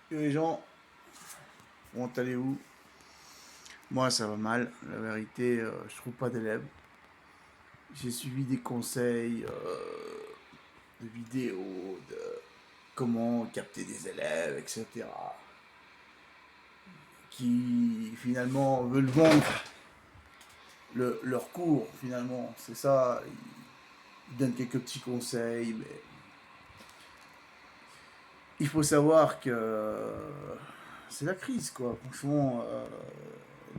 Et les gens, comment allez-vous? Moi, ça va mal. La vérité, je trouve pas d'élèves. J'ai suivi des conseils de vidéos, de comment capter des élèves, etc. Qui finalement veulent vendre leur cours, finalement. C'est ça. Ils donnent quelques petits conseils, mais il faut savoir que c'est la crise, quoi. Franchement,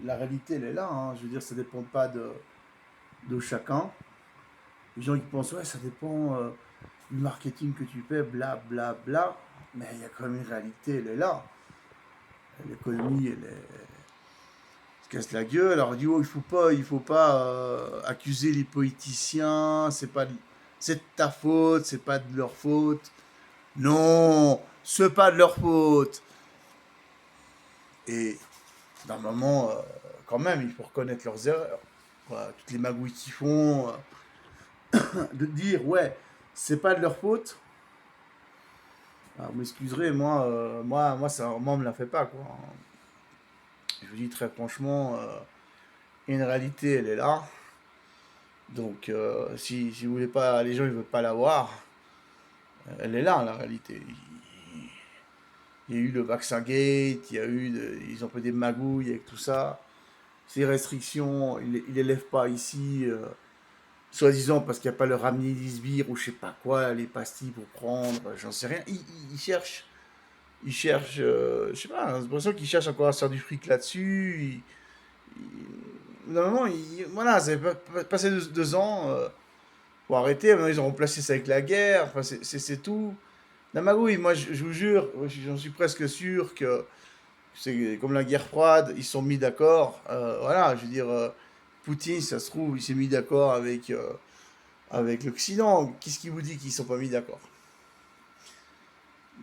la réalité, elle est là, hein. Je veux dire, ça dépend pas de chacun. Les gens qui pensent, ouais, ça dépend du marketing que tu fais, bla bla bla. Mais il y a quand même une réalité, elle est là. L'économie, elle se casse la gueule. Alors, on dit, oh, il faut pas accuser les politiciens, c'est de ta faute, c'est pas de leur faute. Non, c'est pas de leur faute. Et normalement, quand même, il faut reconnaître leurs erreurs. Voilà, toutes les magouilles qu'ils font, de dire, ouais, c'est pas de leur faute. Alors, vous m'excuserez, moi, ça, moi, on me la fait pas, quoi. Je vous dis très franchement, une réalité, elle est là. Donc, si vous voulez pas, les gens, ils veulent pas la voir, elle est là, la réalité. Il y a eu le vaccin gate, ils ont fait des magouilles avec tout ça. Ces restrictions, ils les lèvent pas ici, soi-disant parce qu'il n'y a pas le Ramillisbir ou je sais pas quoi, les pastilles pour prendre, j'en sais rien. Ils cherchent. Ils cherchent, je sais pas, j'ai l'impression qu'ils cherchent encore à se faire du fric là-dessus. Normalement, voilà, ça fait passer 2 ans, faut arrêter. Maintenant, ils ont remplacé ça avec la guerre, enfin, c'est tout. La magouille, moi, je vous jure, j'en suis presque sûr que c'est comme la guerre froide, ils se sont mis d'accord. Voilà, je veux dire, Poutine, ça se trouve, il s'est mis d'accord avec l'Occident. Qu'est-ce qui vous dit qu'ils ne sont pas mis d'accord?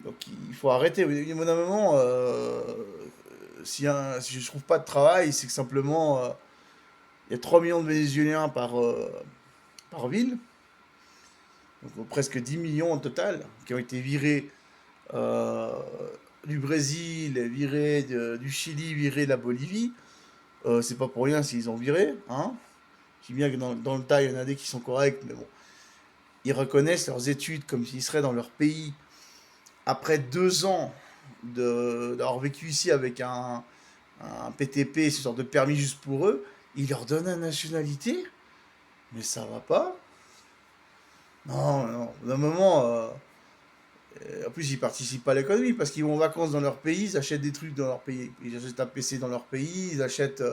Donc il faut arrêter. Au bout d'un moment, si je trouve pas de travail, c'est que simplement il y a 3 millions de Vénézuéliens par ville, donc presque 10 millions en total, qui ont été virés euh, du Brésil, virés du Chili, virés de la Bolivie. C'est pas pour rien s'ils ont viré, hein. Je dis bien que dans le tas, il y en a des qui sont corrects, mais bon. Ils reconnaissent leurs études comme s'ils seraient dans leur pays après 2 ans d'avoir vécu ici avec un PTP, ce genre de permis juste pour eux, ils leur donnent la nationalité. Mais ça va pas. Non, non. D'un moment, en plus, ils participent pas à l'économie parce qu'ils vont en vacances dans leur pays, ils achètent des trucs dans leur pays. Ils achètent un PC dans leur pays, ils achètent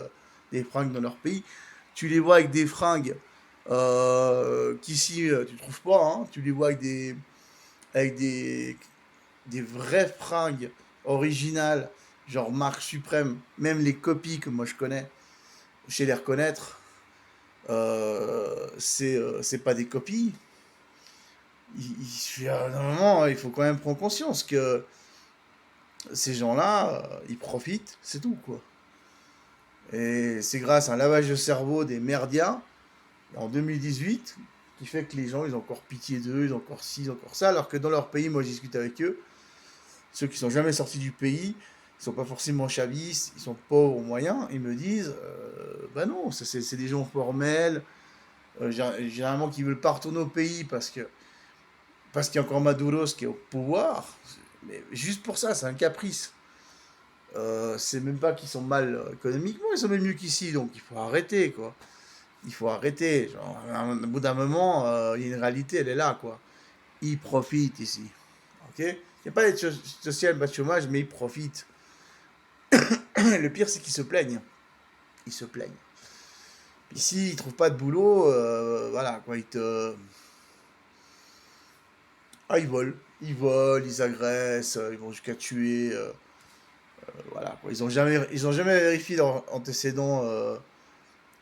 des fringues dans leur pays. Tu les vois avec des fringues qu'ici, tu trouves pas, hein. Tu les vois avec des vraies fringues originales, genre marque suprême, même les copies que moi je connais, je sais les reconnaître. C'est pas des copies. Normalement, il faut quand même prendre conscience que ces gens-là, ils profitent, c'est tout, quoi. Et c'est grâce à un lavage de cerveau des merdias, en 2018, qui fait que les gens, ils ont encore pitié d'eux, ils ont encore ci, ils ont encore ça, alors que dans leur pays, moi, je discute avec eux, ceux qui sont jamais sortis du pays, ils sont pas forcément chavistes, ils sont pauvres ou moyens, ils me disent, bah non, c'est des gens formels, généralement qui veulent pas retourner au pays parce qu'il y a encore Maduro qui est au pouvoir. Mais juste pour ça, c'est un caprice. C'est même pas qu'ils sont mal économiquement, ils sont même mieux qu'ici, donc il faut arrêter, quoi. Il faut arrêter. Genre, au bout d'un moment, il y a une réalité, elle est là, quoi. Ils profitent ici. Ok? Il n'y a pas d'aide sociale, pas de chômage, mais ils profitent. Le pire, c'est qu'ils se plaignent. Ils se plaignent. Ici, ils trouvent pas de boulot, voilà, quoi. Ah, ils volent. Ils volent, ils agressent, ils vont jusqu'à tuer. Voilà, quoi. Ils ont jamais vérifié leurs antécédents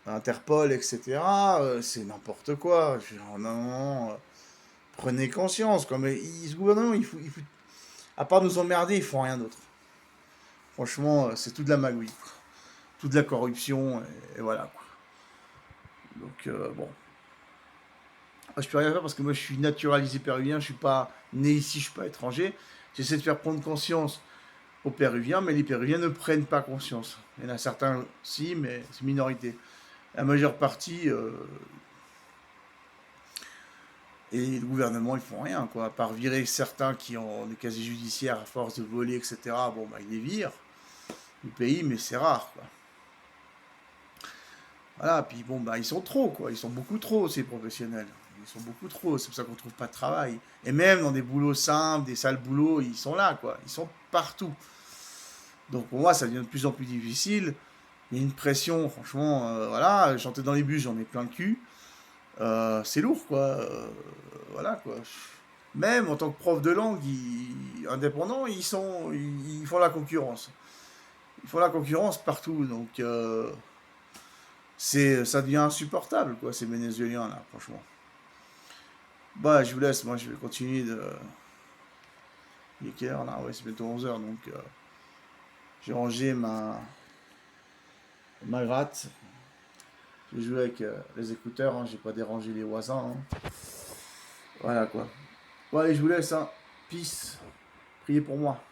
Interpol, etc. C'est n'importe quoi. Je veux dire, non, prenez conscience, quoi. Mais ce gouvernement, à part nous emmerder, ils font rien d'autre. Franchement, c'est tout de la magouille, quoi. Tout de la corruption, et voilà, quoi. Donc, bon. Moi, je peux rien faire parce que moi, je suis naturalisé péruvien, je suis pas né ici, je suis pas étranger. J'essaie de faire prendre conscience aux Péruviens, mais les Péruviens ne prennent pas conscience. Il y en a certains, si, mais c'est minorité. La majeure partie, et le gouvernement, ils font rien, quoi. À part virer certains qui ont des casiers judiciaires à force de voler, etc. Bon, bah, ils les virent du pays, mais c'est rare, quoi. Voilà, puis bon, bah, ils sont trop, quoi. Ils sont beaucoup trop, ces professionnels. Ils sont beaucoup trop, c'est pour ça qu'on trouve pas de travail. Et même dans des boulots simples, des sales boulots, ils sont là, quoi. Ils sont partout. Donc pour moi, ça devient de plus en plus difficile. Il y a une pression, franchement, voilà, chanter dans les bus, j'en ai plein le cul. C'est lourd, quoi. Voilà, quoi. Même en tant que prof de langue, indépendants, ils font la concurrence. Ils font la concurrence partout, donc ça devient insupportable, quoi, ces Vénézuéliens, là, franchement. Bah, je vous laisse, moi, je vais continuer de... Il est quelle heure, là? Ouais, c'est bientôt 11 heures, donc j'ai rangé ma gratte. J'ai joué avec les écouteurs, hein, j'ai pas dérangé les voisins, hein. Voilà, quoi. Bon, allez, je vous laisse, hein. Peace. Priez pour moi.